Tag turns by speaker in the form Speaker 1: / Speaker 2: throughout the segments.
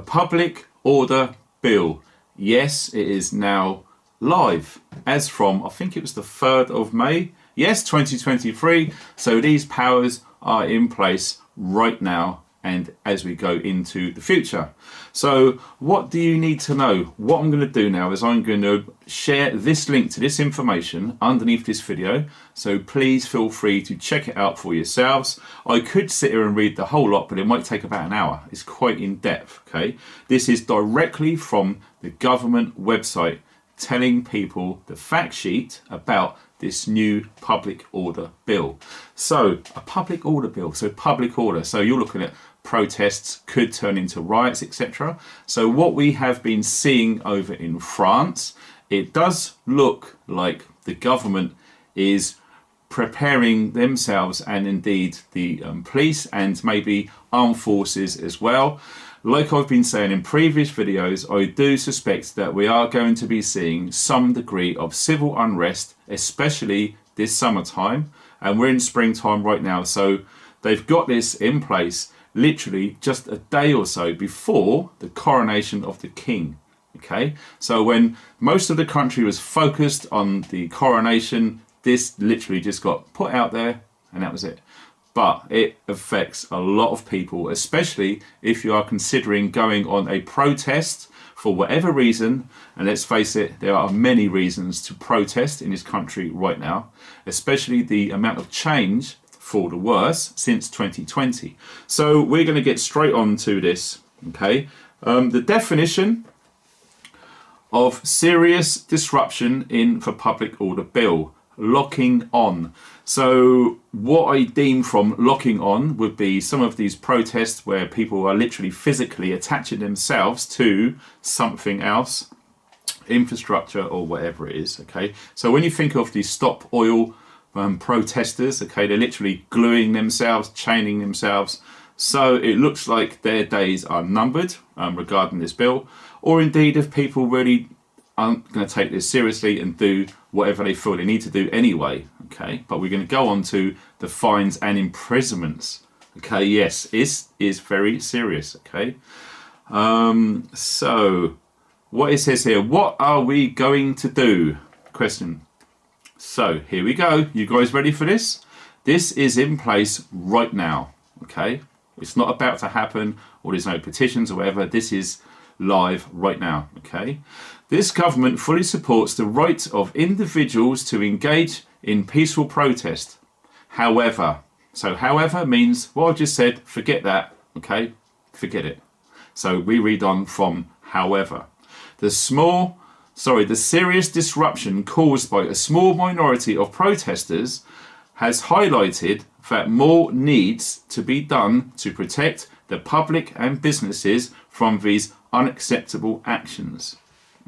Speaker 1: public order bill. Yes, it is now live as from, I think it was the 3rd of May. Yes, 2023. So these powers are in place right now and as we go into the future. So what do you need to know? What I'm going to do now is I'm going to share this link to this information underneath this video. So please feel free to check it out for yourselves. I could sit here and read the whole lot, but it might take about an hour. It's quite in depth, okay? This is directly from the government website telling people the fact sheet about this new public order bill. So a public order bill, so public order. So you're looking at protests could turn into riots, etc. So what we have been seeing over in France, it does look like the government is preparing themselves and indeed the police and maybe armed forces as well. Like I've been saying in previous videos, I do suspect that we are going to be seeing some degree of civil unrest, especially this summertime. And we're in springtime right now. So they've got this in place literally just a day or so before the coronation of the king. Okay, so when most of the country was focused on the coronation, this literally just got put out there and that was it. But it affects a lot of people, especially if you are considering going on a protest for whatever reason. And let's face it, there are many reasons to protest in this country right now, especially the amount of change for the worse since 2020. So we're going to get straight on to this. Okay, the definition of serious disruption in the public order bill, locking on. So what I deem from locking on would be some of these protests where people are literally physically attaching themselves to something else, infrastructure or whatever it is. Okay, so when you think of the Stop Oil protesters, okay, they're literally gluing themselves, chaining themselves. So it looks like their days are numbered regarding this bill, or indeed if people really aren't going to take this seriously and do whatever they feel they need to do anyway. Okay, but we're going to go on to the fines and imprisonments. Okay, yes, it is very serious. Okay, so what it says here, what are we going to do? Question. So here we go. You guys ready for this? This is in place right now. Okay, it's not about to happen or there's no petitions or whatever. This is live right now. Okay, this government fully supports the right of individuals to engage in peaceful protest. However, so however means what I just said, forget that. Okay, forget it. So we read on from however. The serious disruption caused by a small minority of protesters has highlighted that more needs to be done to protect the public and businesses from these unacceptable actions.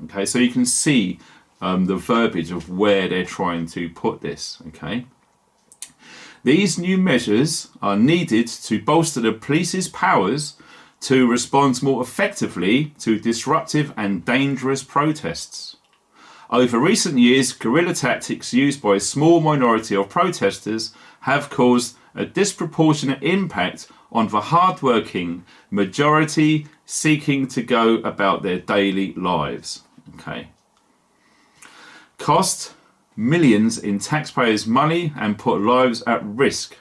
Speaker 1: Okay, so you can see the verbiage of where they're trying to put this. Okay, these new measures are needed to bolster the police's powers to respond more effectively to disruptive and dangerous protests. Over recent years, guerrilla tactics used by a small minority of protesters have caused a disproportionate impact on the hard-working majority seeking to go about their daily lives. Okay. Cost millions in taxpayers' money and put lives at risk.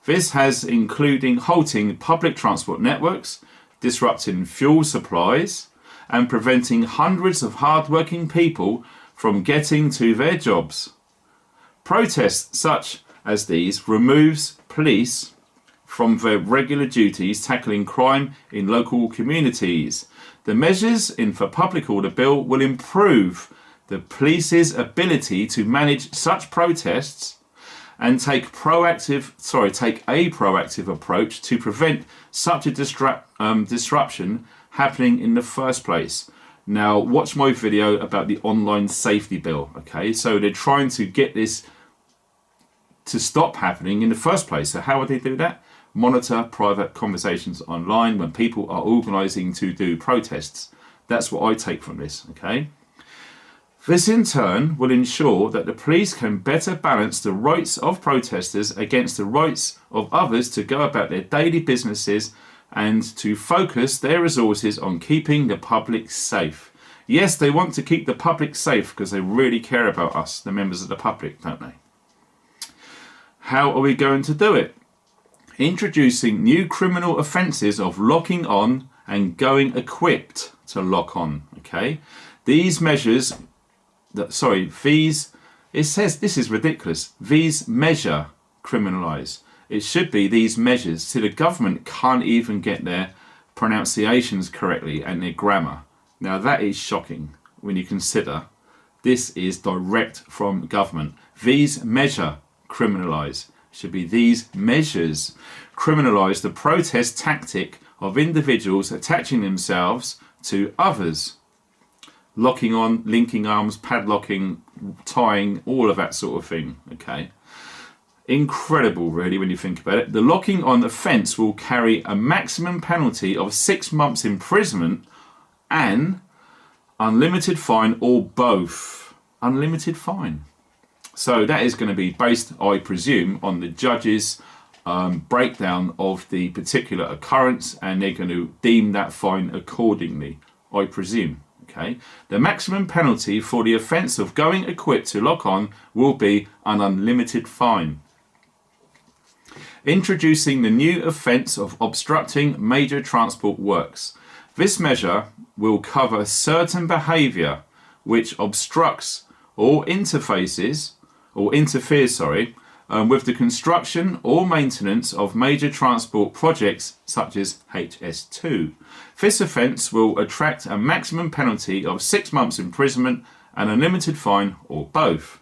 Speaker 1: This has including halting public transport networks, disrupting fuel supplies, and preventing hundreds of hard-working people from getting to their jobs. Protests such as these removes police from their regular duties tackling crime in local communities. The measures in the public order bill will improve the police's ability to manage such protests and take a proactive approach to prevent such a disruption happening in the first place. Now, watch my video about the online safety bill. Okay, so they're trying to get this to stop happening in the first place. So how would they do that? Monitor private conversations online when people are organising to do protests. That's what I take from this. Okay. This in turn will ensure that the police can better balance the rights of protesters against the rights of others to go about their daily businesses and to focus their resources on keeping the public safe. Yes, they want to keep the public safe because they really care about us, the members of the public, don't they? How are we going to do it? Introducing new criminal offences of locking on and going equipped to lock on. Okay, these measures, it says this is ridiculous. These measure criminalise. It should be these measures. See, the government can't even get their pronunciations correctly and their grammar. Now that is shocking when you consider this is direct from government. These measure criminalise. Should be these measures criminalise the protest tactic of individuals attaching themselves to others. Locking on, linking arms, padlocking, tying, all of that sort of thing. Okay. Incredible, really, when you think about it. The locking on offence will carry a maximum penalty of 6 months imprisonment and unlimited fine, or both. Unlimited fine. So that is going to be based, I presume, on the judge's breakdown of the particular occurrence, and they're going to deem that fine accordingly, I presume. Okay. The maximum penalty for the offence of going equipped to lock on will be an unlimited fine. Introducing the new offence of obstructing major transport works. This measure will cover certain behaviour which obstructs or interferes with the construction or maintenance of major transport projects such as HS2. This offence will attract a maximum penalty of 6 months imprisonment and a limited fine, or both.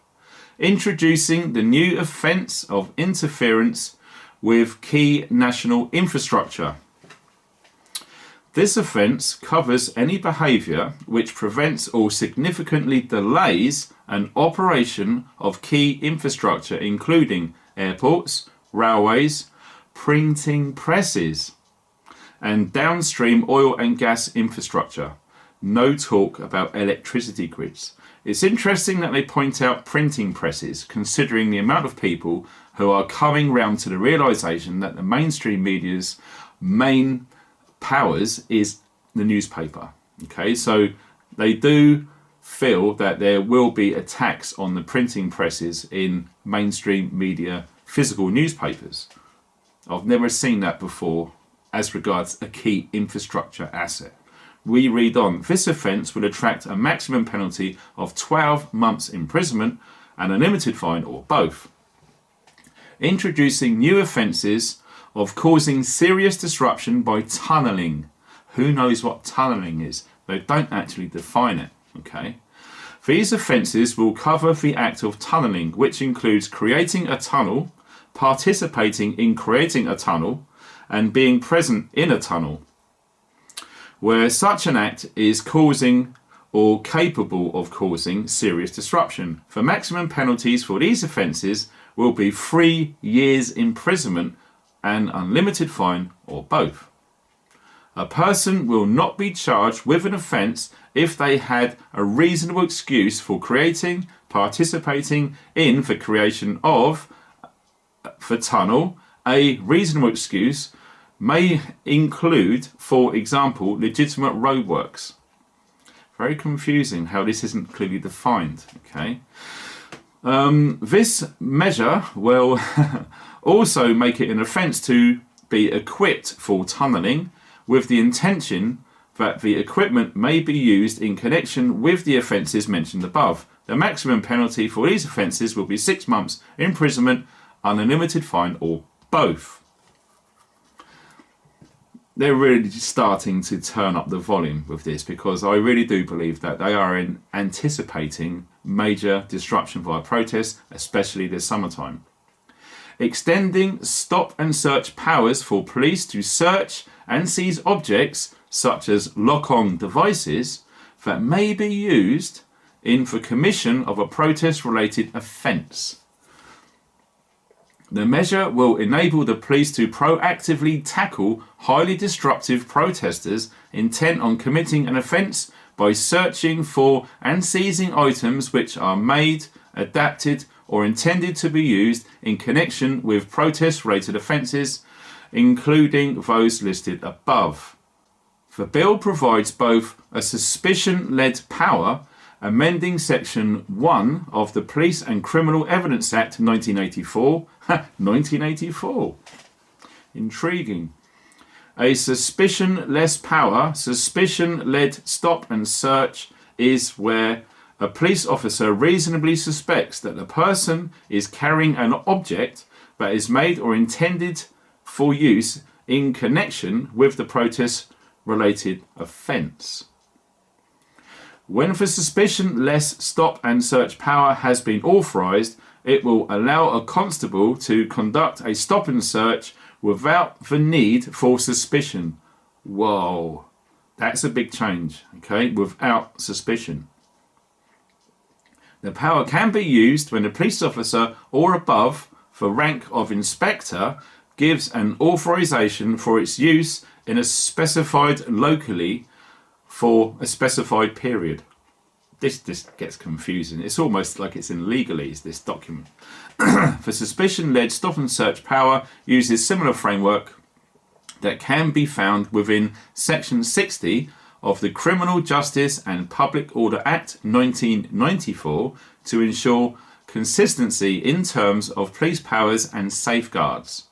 Speaker 1: Introducing the new offence of interference with key national infrastructure. This offence covers any behaviour which prevents or significantly delays an operation of key infrastructure, including airports, railways, printing presses, and downstream oil and gas infrastructure. No talk about electricity grids. It's interesting that they point out printing presses, considering the amount of people who are coming round to the realisation that the mainstream media's main powers is the newspaper. Okay, so they do feel that there will be attacks on the printing presses in mainstream media physical newspapers. I've never seen that before as regards a key infrastructure asset. We read on. This offence will attract a maximum penalty of 12 months imprisonment and a limited fine, or both. Introducing new offences of causing serious disruption by tunnelling. Who knows what tunnelling is? They don't actually define it. Okay. These offences will cover the act of tunnelling, which includes creating a tunnel, participating in creating a tunnel, and being present in a tunnel, where such an act is causing or capable of causing serious disruption. The maximum penalties for these offences will be 3 years imprisonment and unlimited fine, or both. A person will not be charged with an offence if they had a reasonable excuse for creating, participating in the creation of the tunnel. A reasonable excuse may include, for example, legitimate roadworks. Very confusing how this isn't clearly defined. Okay. This measure will also make it an offence to be equipped for tunnelling with the intention that the equipment may be used in connection with the offences mentioned above. The maximum penalty for these offences will be 6 months imprisonment, unlimited fine, or both. They're really starting to turn up the volume with this, because I really do believe that they are anticipating major disruption via protests, especially this summertime. Extending stop and search powers for police to search and seize objects such as lock-on devices that may be used in the commission of a protest-related offence. The measure will enable the police to proactively tackle highly disruptive protesters intent on committing an offence by searching for and seizing items which are made, adapted, or intended to be used in connection with protest-related offences, including those listed above. The bill provides both a suspicion-led power, amending Section 1 of the Police and Criminal Evidence Act 1984. 1984. Intriguing. A suspicion-less power, suspicion-led stop and search is where a police officer reasonably suspects that the person is carrying an object that is made or intended for use in connection with the protest-related offence. When the suspicion-less stop and search power has been authorised, it will allow a constable to conduct a stop and search without the need for suspicion. Whoa, that's a big change, okay? Without suspicion. The power can be used when a police officer or above the rank of inspector gives an authorization for its use in a specified locally for a specified period. This gets confusing. It's almost like it's in legalese, this document. The suspicion-led stop and search power uses similar framework that can be found within Section 60 of the Criminal Justice and Public Order Act 1994 to ensure consistency in terms of police powers and safeguards.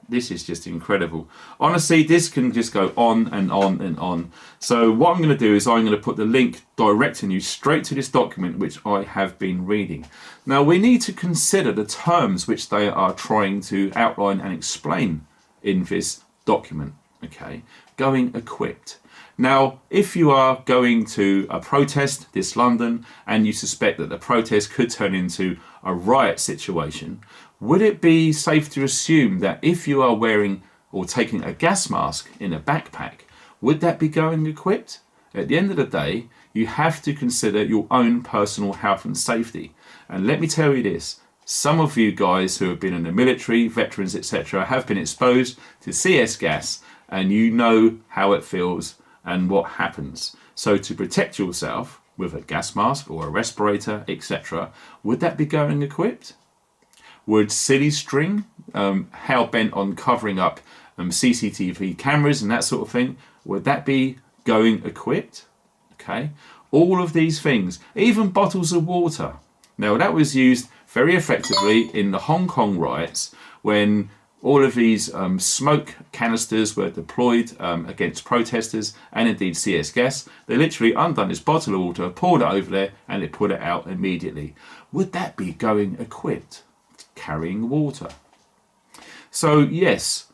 Speaker 1: This is just incredible. Honestly, this can just go on and on and on. So what I'm going to do is I'm going to put the link directing you straight to this document which I have been reading. Now we need to consider the terms which they are trying to outline and explain in this document. Okay, going equipped. Now, if you are going to a protest this London and you suspect that the protest could turn into a riot situation, would it be safe to assume that if you are wearing or taking a gas mask in a backpack, would that be going equipped? At the end of the day, you have to consider your own personal health and safety. And let me tell you this, some of you guys who have been in the military, veterans, etc., have been exposed to CS gas and you know how it feels and what happens. So to protect yourself with a gas mask or a respirator, etc., would that be going equipped? Would Silly String, hell bent on covering up CCTV cameras and that sort of thing, would that be going equipped? Okay, all of these things, even bottles of water. Now that was used very effectively in the Hong Kong riots when all of these smoke canisters were deployed against protesters and indeed CS gas. They literally undone this bottle of water, poured it over there and they put it out immediately. Would that be going equipped? Carrying water. So yes,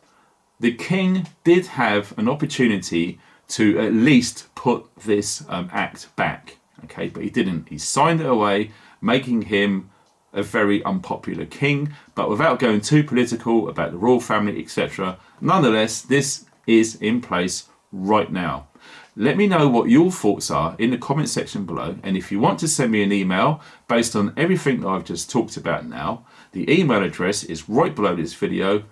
Speaker 1: the king did have an opportunity to at least put this act back, okay, but he didn't. He signed it away, making him a very unpopular king. But without going too political about the royal family, etc., nonetheless, this is in place right now. Let me know what your thoughts are in the comment section below, and if you want to send me an email based on everything that I've just talked about now, the email address is right below this video.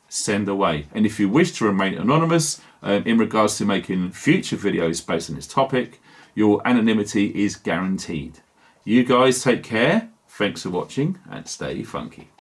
Speaker 1: Send away. And if you wish to remain anonymous in regards to making future videos based on this topic, your anonymity is guaranteed. You guys take care, thanks for watching, and stay funky.